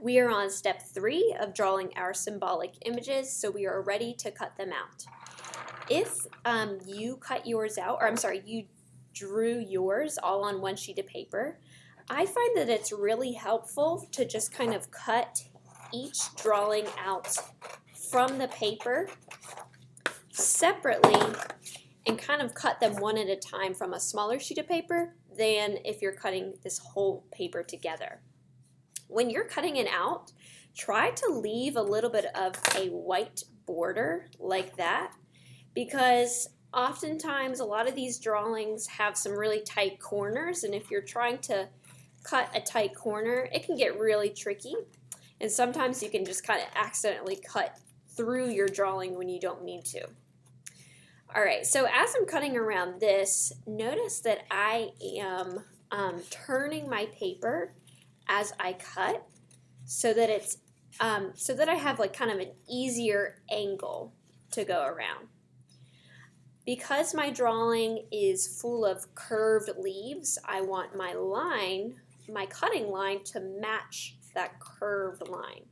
We are on step 3 of drawing our symbolic images, so we are ready to cut them out. If you cut yours out, or I'm sorry, you drew yours all on one sheet of paper, I find that it's really helpful to just kind of cut each drawing out from the paper separately and kind of cut them one at a time from a smaller sheet of paper than if you're cutting this whole paper together. When you're cutting it out, try to leave a little bit of a white border like that, because oftentimes a lot of these drawings have some really tight corners, and if you're trying to cut a tight corner, it can get really tricky, and sometimes you can just kind of accidentally cut through your drawing when you don't need to. Alright, so as I'm cutting around this, notice that I am turning my paper as I cut so that it's so that I have like kind of an easier angle to go around. Because my drawing is full of curved leaves, I want my line, my cutting line, to match that curved line.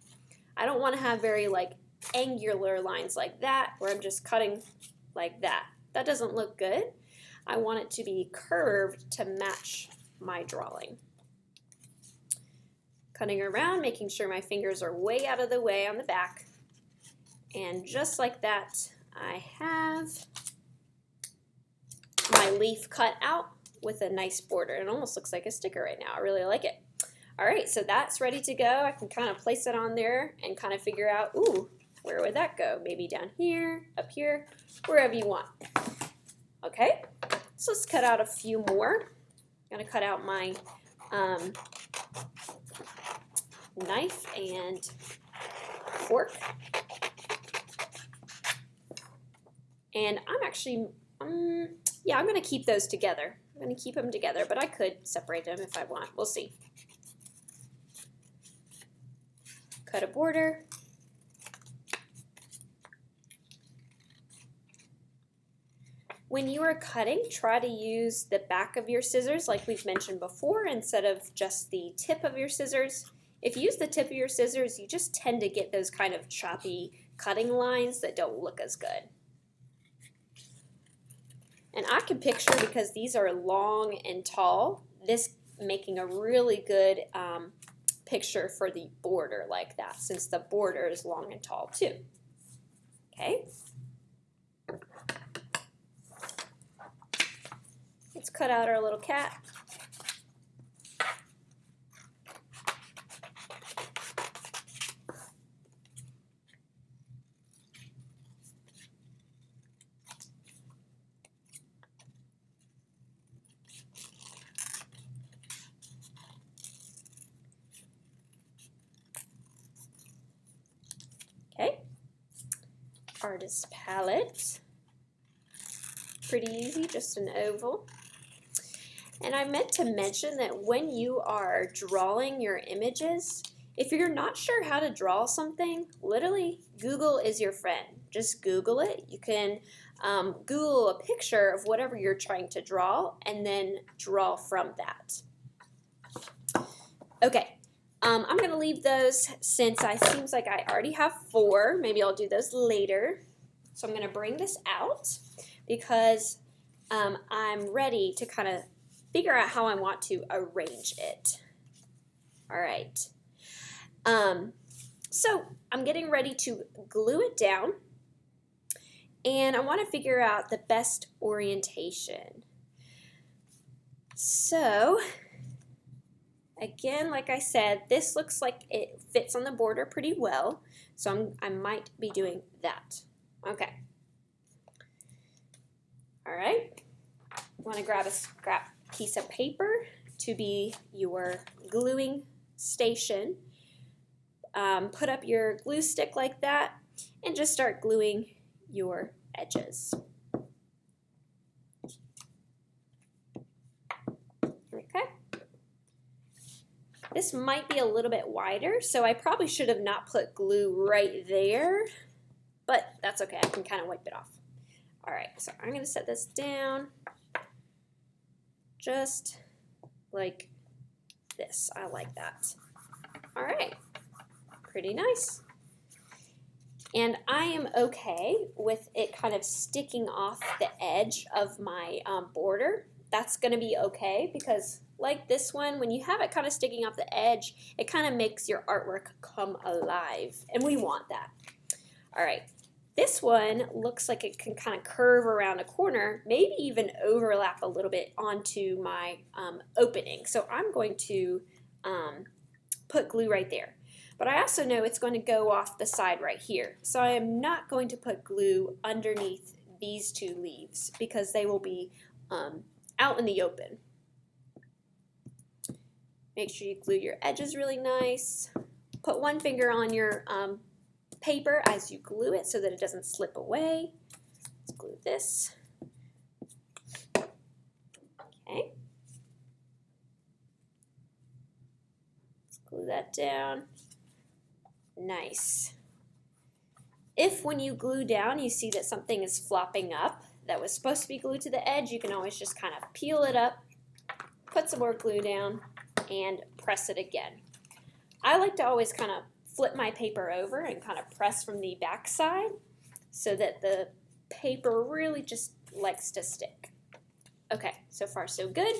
I don't want to have very like angular lines like that where I'm just cutting like that. That doesn't look good. I want it to be curved to match my drawing. Cutting around, making sure my fingers are way out of the way on the back. And just like that, I have my leaf cut out with a nice border. It almost looks like a sticker right now. I really like it. All right, so that's ready to go. I can kind of place it on there and kind of figure out, ooh, where would that go? Maybe down here, up here, wherever you want. Okay, so let's cut out a few more. I'm gonna cut out my knife and fork. And I'm actually, yeah, I'm gonna keep those together. I'm gonna keep them together, but I could separate them if I want. We'll see. Cut a border. When you are cutting, try to use the back of your scissors like we've mentioned before instead of just the tip of your scissors. If you use the tip of your scissors, you just tend to get those kind of choppy cutting lines that don't look as good. And I can picture, because these are long and tall, this making a really good picture for the border like that, since the border is long and tall too. Okay. Let's cut out our little cat. Okay. Artist palette. Pretty easy, just an oval. And I meant to mention that when you are drawing your images, if you're not sure how to draw something, literally Google is your friend. Just Google it. You can Google a picture of whatever you're trying to draw and then draw from that. Okay, I'm going to leave those since it seems like I already have 4. Maybe I'll do those later. So I'm going to bring this out because I'm ready to kind of figure out how I want to arrange it. All right. So I'm getting ready to glue it down, and I want to figure out the best orientation. So again, like I said, this looks like it fits on the border pretty well, so I might be doing that. Okay. All right. You want to grab a scrap piece of paper to be your gluing station. Put up your glue stick like that and just start gluing your edges. Okay. This might be a little bit wider, so I probably should have not put glue right there, but that's okay. I can kind of wipe it off. All right, so I'm going to set this down just like this. I like that. All right. pretty nice. And I am okay with it kind of sticking off the edge of my border. That's going to be okay because like this one, when you have it kind of sticking off the edge, it kind of makes your artwork come alive, and we want that. All right, this one looks like it can kind of curve around a corner, maybe even overlap a little bit onto my opening. So I'm going to put glue right there. But I also know it's going to go off the side right here. So I am not going to put glue underneath these two leaves because they will be out in the open. Make sure you glue your edges really nice. Put one finger on your paper as you glue it so that it doesn't slip away. Let's glue this. Okay. Let's glue that down. Nice. If when you glue down you see that something is flopping up that was supposed to be glued to the edge, you can always just kind of peel it up, put some more glue down, and press it again. I like to always kind of flip my paper over and kind of press from the back side so that the paper really just likes to stick. Okay, so far so good.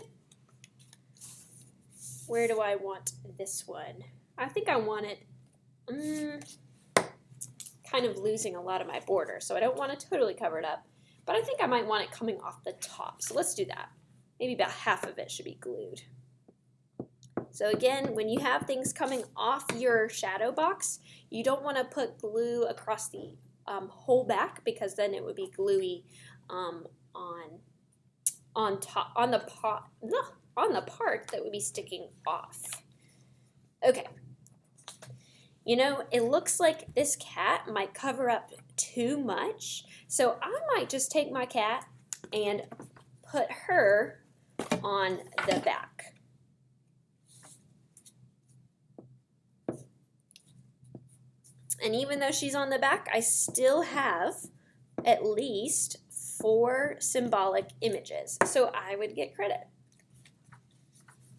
Where do I want this one? I think I want it kind of losing a lot of my border, so I don't want to totally cover it up, but I think I might want it coming off the top, so let's do that. Maybe about half of it should be glued. So again, when you have things coming off your shadow box, you don't want to put glue across the whole back because then it would be gluey on the part that would be sticking off. Okay. You know, it looks like this cat might cover up too much, so I might just take my cat and put her on the back. And even though she's on the back, I still have at least 4 symbolic images, so I would get credit.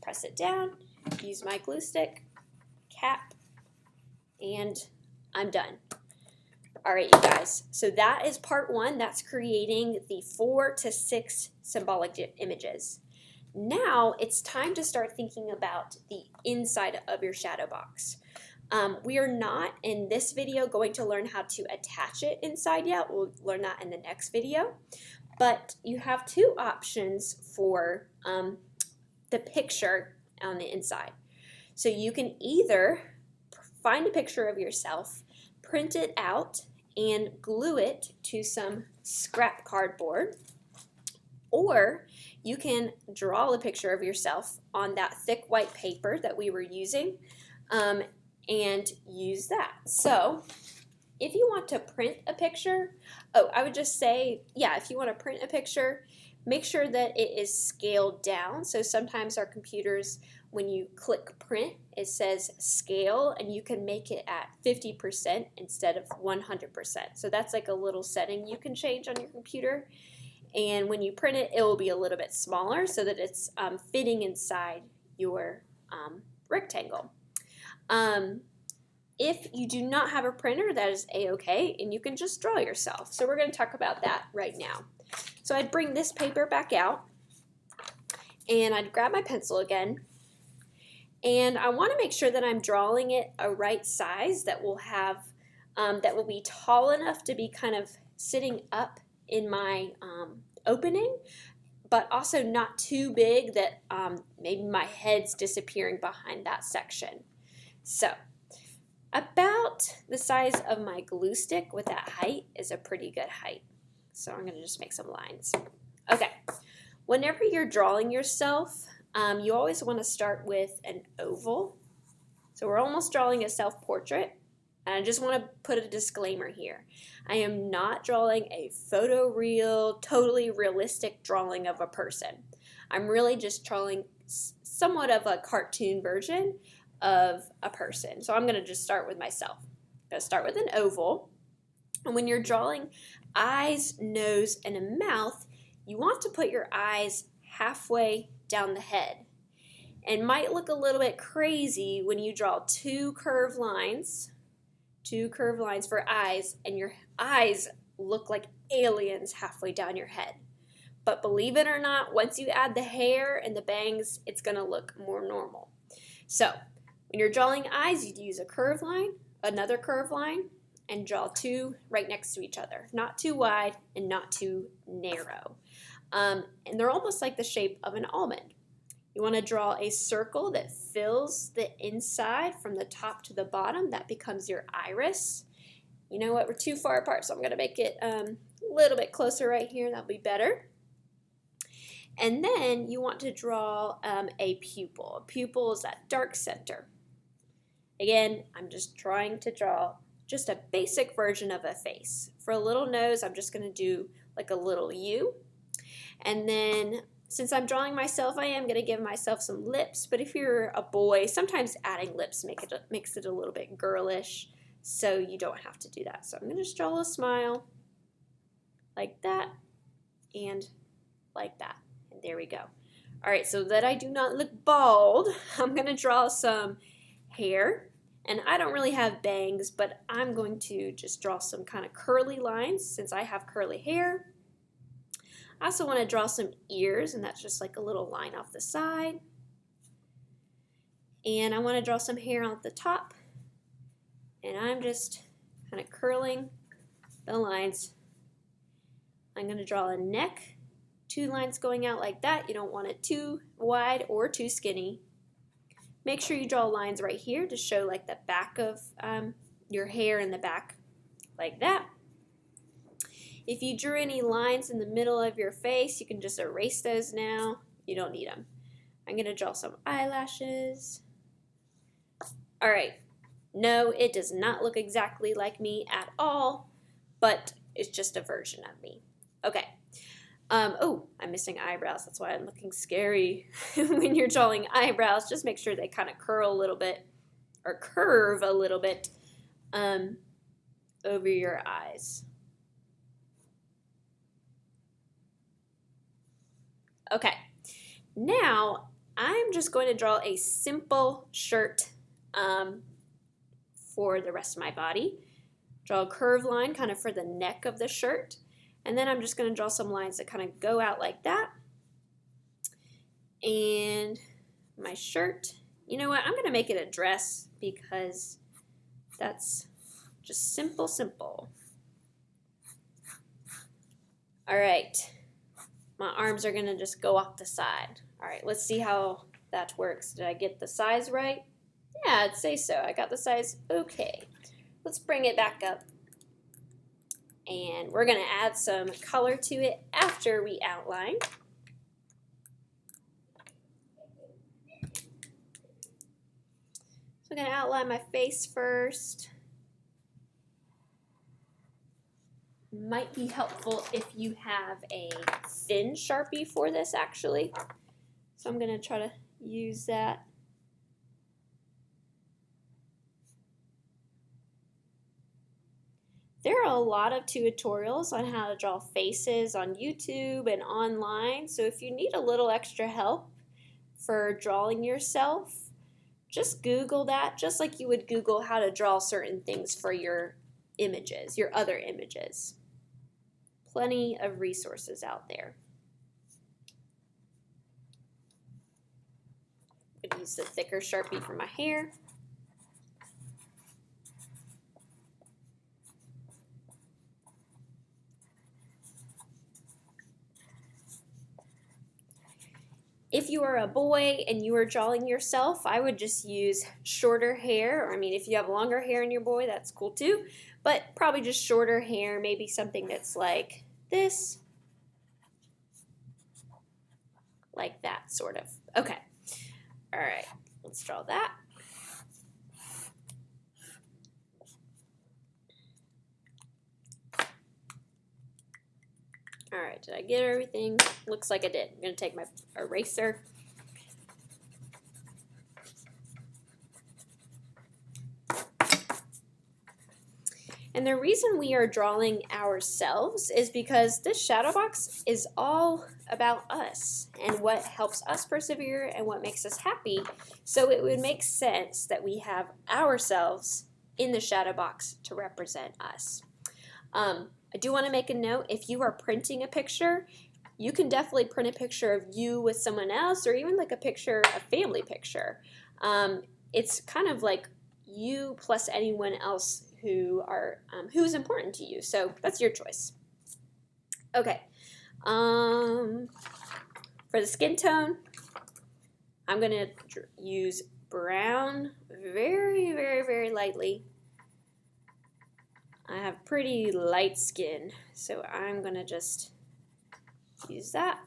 Press it down, use my glue stick, cap, and I'm done. All right, you guys, so that is part 1. That's creating the 4 to 6 symbolic images. Now it's time to start thinking about the inside of your shadow box. We are not in this video going to learn how to attach it inside yet. We'll learn that in the next video. But you have 2 options for the picture on the inside. So you can either find a picture of yourself, print it out, and glue it to some scrap cardboard, or you can draw a picture of yourself on that thick white paper that we were using and use that. So if you want to print a picture, I would just say, yeah, if you want to print a picture, make sure that it is scaled down. So sometimes our computers, when you click print, it says scale, and you can make it at 50% instead of 100%. So that's like a little setting you can change on your computer. And when you print it, it will be a little bit smaller so that it's fitting inside your rectangle. If you do not have a printer, that is a-okay, and you can just draw yourself. So we're going to talk about that right now. So I'd bring this paper back out, and I'd grab my pencil again, and I want to make sure that I'm drawing it a right size that will have, that will be tall enough to be kind of sitting up in my opening, but also not too big that maybe my head's disappearing behind that section. So about the size of my glue stick with that height is a pretty good height. So I'm going to just make some lines. Okay, whenever you're drawing yourself, you always want to start with an oval. So we're almost drawing a self-portrait. And I just want to put a disclaimer here. I am not drawing a photoreal, totally realistic drawing of a person. I'm really just drawing somewhat of a cartoon version of a person. So I'm going to just start with myself. I'm going to start with an oval. And when you're drawing eyes, nose, and a mouth, you want to put your eyes halfway down the head. And might look a little bit crazy when you draw 2 curved lines 2 curved lines for eyes, and your eyes look like aliens halfway down your head. But believe it or not, once you add the hair and the bangs, it's going to look more normal. So when you're drawing eyes, you'd use a curved line, another curved line, and draw 2 right next to each other. Not too wide and not too narrow. And they're almost like the shape of an almond. You want to draw a circle that fills the inside from the top to the bottom. That becomes your iris. You know what? We're too far apart, so I'm going to make it a little bit closer right here. That'll be better. And then you want to draw a pupil. A pupil is that dark center. Again, I'm just trying to draw just a basic version of a face. For a little nose, I'm just going to do like a little U. And then since I'm drawing myself, I am going to give myself some lips. But if you're a boy, sometimes adding lips makes it a little bit girlish. So you don't have to do that. So I'm going to just draw a smile like that and like that. And there we go. All right, so that I do not look bald, I'm going to draw some hair. And I don't really have bangs, but I'm going to just draw some kind of curly lines since I have curly hair. I also want to draw some ears, and that's just like a little line off the side. And I want to draw some hair on the top. And I'm just kind of curling the lines. I'm going to draw a neck, 2 lines going out like that. You don't want it too wide or too skinny. Make sure you draw lines right here to show like the back of your hair in the back, like that. If you drew any lines in the middle of your face, you can just erase those now. You don't need them. I'm going to draw some eyelashes. All right. No, it does not look exactly like me at all, but it's just a version of me. Okay. Oh, I'm missing eyebrows. That's why I'm looking scary. When you're drawing eyebrows, just make sure they kind of curl a little bit or curve a little bit over your eyes. Okay, now I'm just going to draw a simple shirt for the rest of my body. Draw a curved line kind of for the neck of the shirt. And then I'm just going to draw some lines that kind of go out like that. And my shirt, you know what, I'm going to make it a dress because that's just simple, simple. All right. My arms are going to just go off the side. All right, let's see how that works. Did I get the size right? Yeah, I'd say so. I got the size okay. Let's bring it back up. And we're going to add some color to it after we outline. So I'm going to outline my face first. Might be helpful if you have a thin Sharpie for this actually. So I'm going to try to use that. There are a lot of tutorials on how to draw faces on YouTube and online. So if you need a little extra help for drawing yourself, just Google that, just like you would Google how to draw certain things for your images, your other images. Plenty of resources out there. I'm going to use the thicker Sharpie for my hair. If you are a boy and you are drawing yourself, I would just use shorter hair. Or, I mean, if you have longer hair in your boy, that's cool too. But probably just shorter hair, maybe something that's like this. Like that, sort of. Okay. All right. Let's draw that. All right, did I get everything? Looks like I did. I'm going to take my eraser. And the reason we are drawing ourselves is because this shadow box is all about us and what helps us persevere and what makes us happy. So it would make sense that we have ourselves in the shadow box to represent us. I do want to make a note, if you are printing a picture, you can definitely print a picture of you with someone else, or even like a family picture. It's kind of like you plus anyone else who's important to you. So that's your choice. Okay. For the skin tone, I'm going to use brown very, very, very lightly. I have pretty light skin, so I'm going to just use that.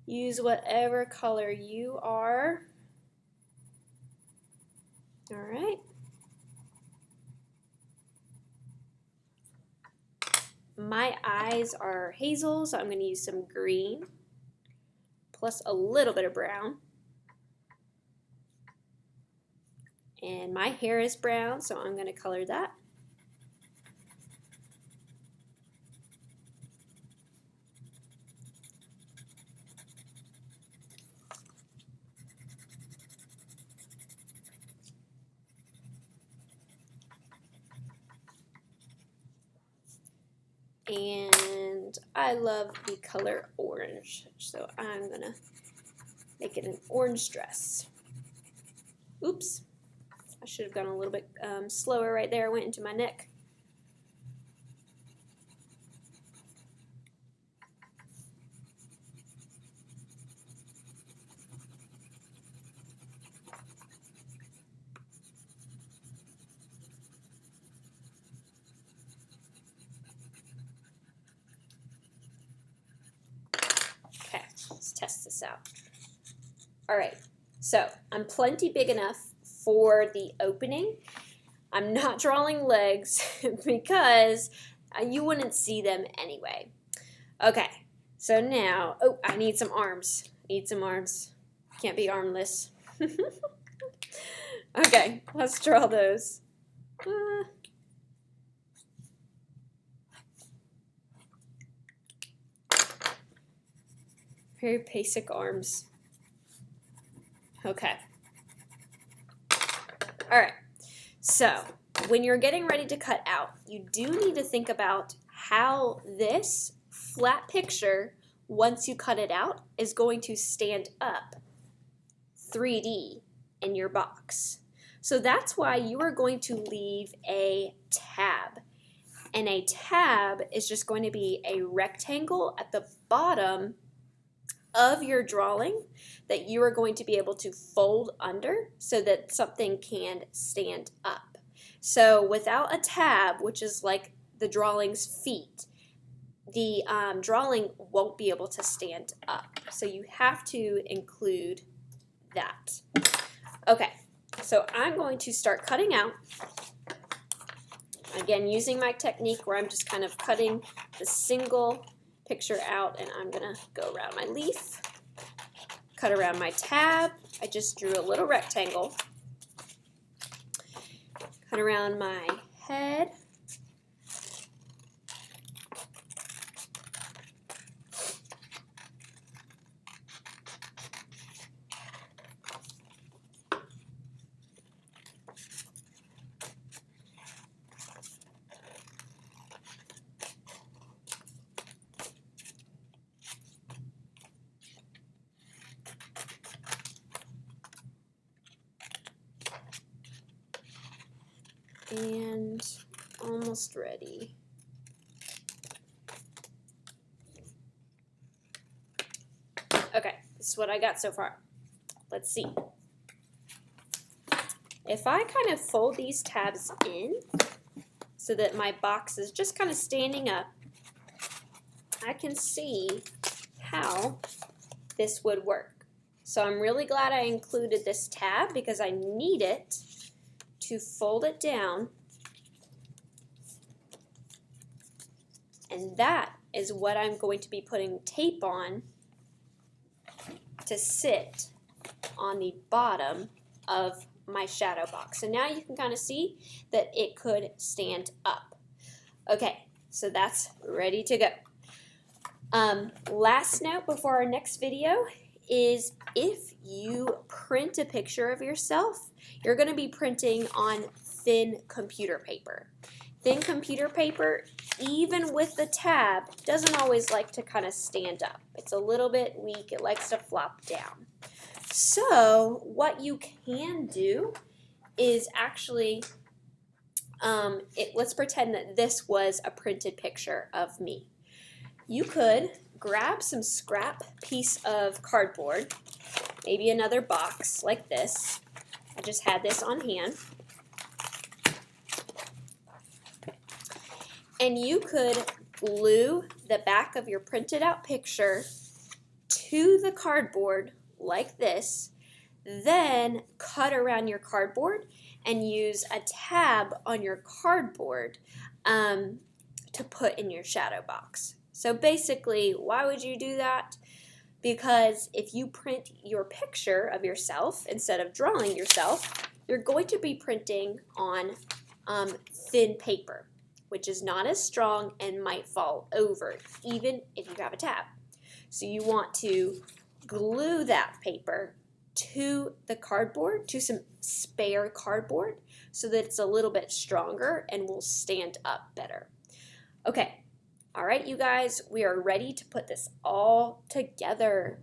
Use whatever color you are. All right. My eyes are hazel, so I'm going to use some green plus a little bit of brown. And my hair is brown, so I'm going to color that. And I love the color orange, so I'm gonna make it an orange dress. Oops, I should have gone a little bit slower right there. I went into my neck. Okay, let's test this out. All right, so I'm plenty big enough for the opening. I'm not drawing legs because you wouldn't see them anyway. Okay, so now, oh, I need some arms. Need some arms. Can't be armless. Okay, let's draw those. Very basic arms. Okay. All right. So when you're getting ready to cut out, you do need to think about how this flat picture, once you cut it out, is going to stand up 3D in your box. So that's why you are going to leave a tab. And a tab is just going to be a rectangle at the bottom of your drawing that you are going to be able to fold under so that something can stand up. So without a tab, which is like the drawing's feet, the drawing won't be able to stand up. So you have to include that. Okay, so I'm going to start cutting out. Again, using my technique where I'm just kind of cutting the single picture out, and I'm gonna go around my leaf, cut around my tab. I just drew a little rectangle, cut around my head, and almost ready. Okay, this is what I got so far. Let's see. If I kind of fold these tabs in so that my box is just kind of standing up, I can see how this would work. So I'm really glad I included this tab because I need it to fold it down, and that is what I'm going to be putting tape on to sit on the bottom of my shadow box. So now you can kind of see that it could stand up. Okay, so that's ready to go. Last note before our next video is if you print a picture of yourself, you're going to be printing on thin computer paper. Thin computer paper, even with the tab, doesn't always like to kind of stand up. It's a little bit weak. It likes to flop down. So what you can do is actually, let's pretend that this was a printed picture of me. You could grab some scrap piece of cardboard, maybe another box like this. I just had this on hand. And you could glue the back of your printed out picture to the cardboard like this, then cut around your cardboard and use a tab on your cardboard to put in your shadow box. So basically, why would you do that? Because if you print your picture of yourself instead of drawing yourself, you're going to be printing on thin paper, which is not as strong and might fall over even if you have a tab. So you want to glue that paper to the cardboard, to some spare cardboard, so that it's a little bit stronger and will stand up better. Okay, all right, you guys, we are ready to put this all together.